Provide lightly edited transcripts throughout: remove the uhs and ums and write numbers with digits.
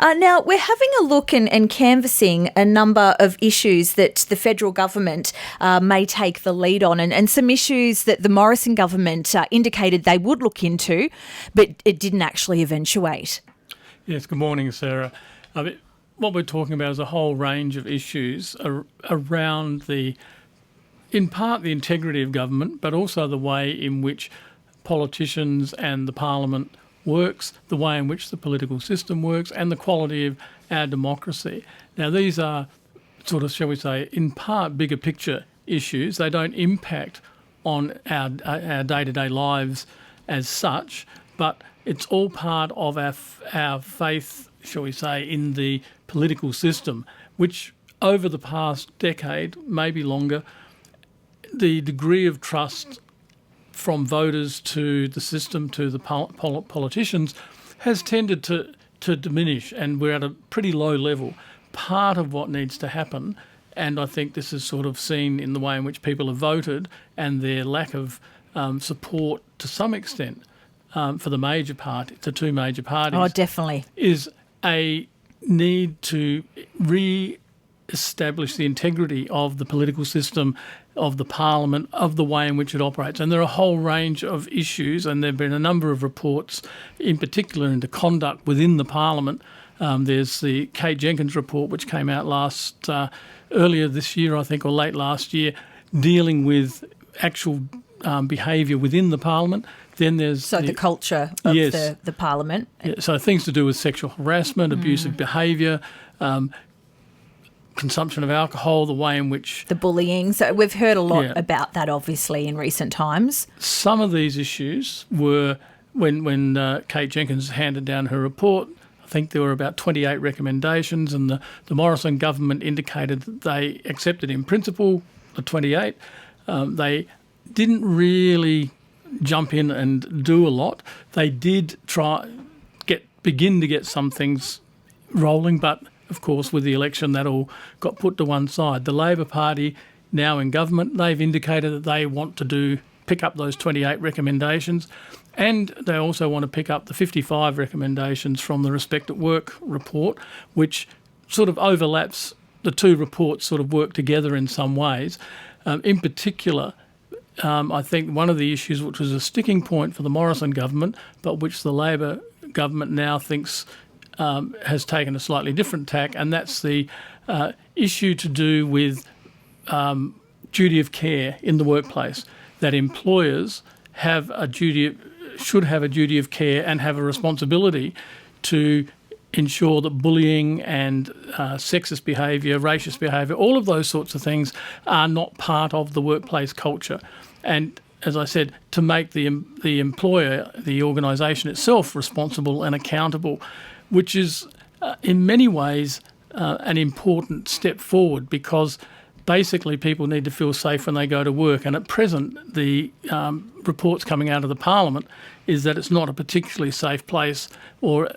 Now, we're having a look and canvassing a number of issues that the federal government may take the lead on, and some issues that the Morrison government indicated they would look into, but it didn't actually eventuate. Yes, good morning, Sarah. What we're talking about is a whole range of issues around in part the integrity of government, but also the way in which politicians and the parliament works, the way in which the political system works, and the quality of our democracy. Now, these are sort of, shall we say, in part bigger picture issues. They don't impact on our day-to-day lives as such, but it's all part of our faith, shall we say, in the political system, which over the past decade, maybe longer, the degree of trust from voters to the system to the politicians has tended to diminish, and we're at a pretty low level. Part of what needs to happen, and I think this is sort of seen in the way in which people have voted and their lack of support to some extent for the two major parties. Oh, definitely. Is a need to establish the integrity of the political system, of the parliament, of the way in which it operates. And there are a whole range of issues, and there have been a number of reports, in particular into conduct within the parliament. There's the Kate Jenkins report, which came out earlier this year, I think, or late last year, dealing with actual behaviour within the parliament. Then there's the culture of the parliament. Yeah, so things to do with sexual harassment, abusive behaviour, consumption of alcohol, the way in which... the bullying. So we've heard a lot about that, obviously, in recent times. Some of these issues were, when Kate Jenkins handed down her report, I think there were about 28 recommendations, and the Morrison government indicated that they accepted in principle the 28. They didn't really jump in and do a lot. They did begin to get some things rolling, but of course, with the election, that all got put to one side. The Labor Party, now in government, they've indicated that they want to pick up those 28 recommendations, and they also want to pick up the 55 recommendations from the Respect at Work report, which sort of overlaps. The two reports sort of work together in some ways. In particular, I think one of the issues which was a sticking point for the Morrison government, but which the Labor government now thinks has taken a slightly different tack, and that's the issue to do with duty of care in the workplace, that employers should have a duty of care and have a responsibility to ensure that bullying and sexist behaviour, racist behaviour, all of those sorts of things are not part of the workplace culture. And as I said, to make the employer, the organisation itself, responsible and accountable, which is in many ways an important step forward, because basically people need to feel safe when they go to work. And at present, the reports coming out of the Parliament is that it's not a particularly safe place, or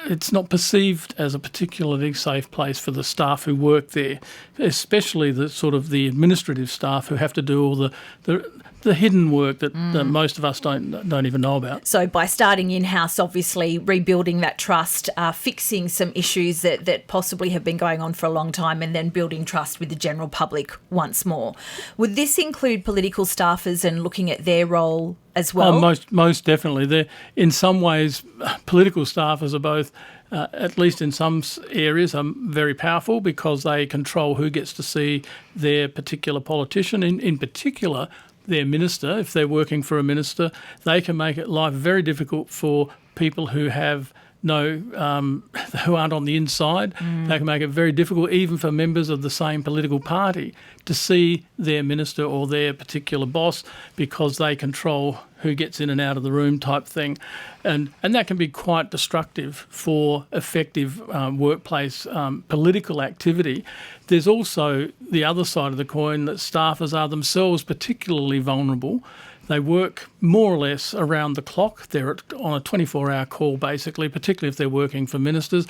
it's not perceived as a particularly safe place for the staff who work there, especially the administrative staff who have to do all the hidden work that most of us don't even know about. So by starting in-house, obviously rebuilding that trust, fixing some issues that possibly have been going on for a long time, and then building trust with the general public once more. Would this include political staffers and looking at their role as well? Oh, most definitely. They're, in some ways, political staffers are both, at least in some areas, are very powerful because they control who gets to see their particular politician. In particular, their minister. If they're working for a minister, they can make life very difficult for people who have who aren't on the inside. They can make it very difficult even for members of the same political party to see their minister or their particular boss, because they control who gets in and out of the room type thing. And that can be quite destructive for effective workplace political activity. There's also the other side of the coin, that staffers are themselves particularly vulnerable. They work more or less around the clock. They're on a 24-hour call, basically, particularly if they're working for ministers.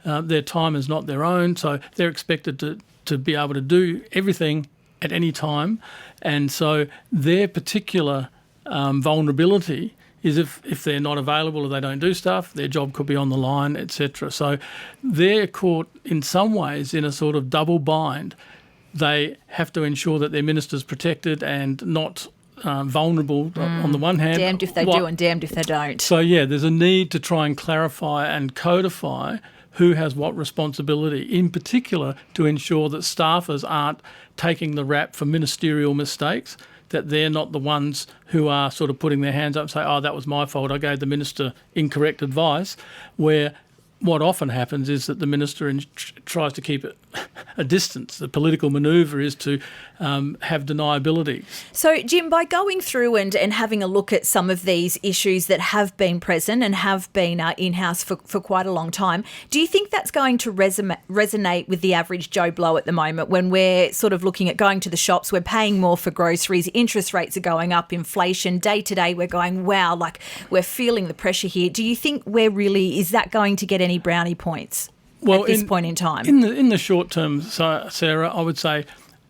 Their time is not their own, so they're expected to be able to do everything at any time. And so their particular vulnerability is if they're not available or they don't do stuff, their job could be on the line, etc. So they're caught in some ways in a sort of double bind. They have to ensure that their minister's protected and not vulnerable on the one hand. Damned if they do and damned if they don't. So, yeah, there's a need to try and clarify and codify who has what responsibility, in particular to ensure that staffers aren't taking the rap for ministerial mistakes, that they're not the ones who are sort of putting their hands up and say, oh, that was my fault, I gave the minister incorrect advice, where what often happens is that the minister tries to keep it a distance. The political manoeuvre is to have deniability. So, Jim, by going through and having a look at some of these issues that have been present and have been in-house for quite a long time, do you think that's going to resonate with the average Joe Blow at the moment when we're sort of looking at going to the shops, we're paying more for groceries, interest rates are going up, inflation, day to day we're going, wow, like we're feeling the pressure here. Do you think is that going to get any brownie points at this point in time? In the short term, Sarah, I would say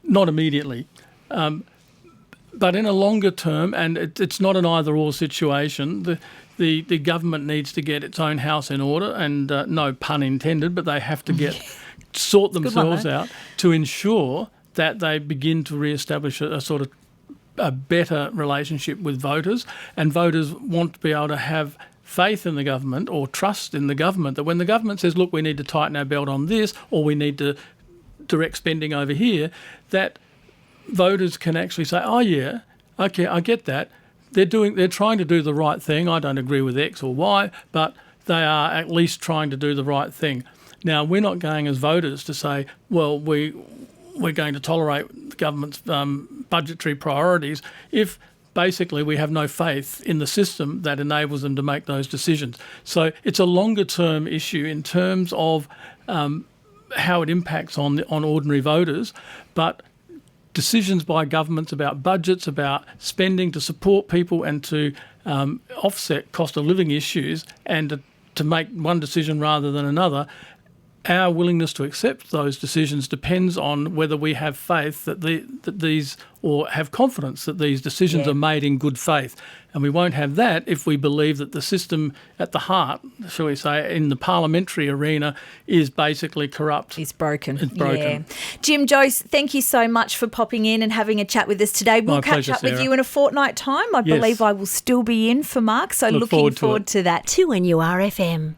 not immediately. But in a longer term, and it's not an either-or situation, the government needs to get its own house in order, and no pun intended, but they have to sort themselves out to ensure that they begin to re-establish a sort of a better relationship with voters, and voters want to be able to have faith in the government or trust in the government, that when the government says, look, we need to tighten our belt on this or we need to direct spending over here, that voters can actually say, oh yeah, okay, I get that. They're trying to do the right thing. I don't agree with X or Y, but they are at least trying to do the right thing. Now, we're not going as voters to say, well, we're going to tolerate the government's budgetary priorities if basically we have no faith in the system that enables them to make those decisions. So it's a longer term issue in terms of how it impacts on ordinary voters, but decisions by governments about budgets, about spending to support people and to offset cost of living issues and to make one decision rather than another, our willingness to accept those decisions depends on whether we have faith that these, or have confidence that these decisions are made in good faith. And we won't have that if we believe that the system at the heart, shall we say, in the parliamentary arena is basically corrupt. It's broken. It's broken. Yeah. Jim Joyce, thank you so much for popping in and having a chat with us today. We'll catch up with you in a fortnight time. I believe I will still be in for Mark, so looking forward to that. 2NURFM.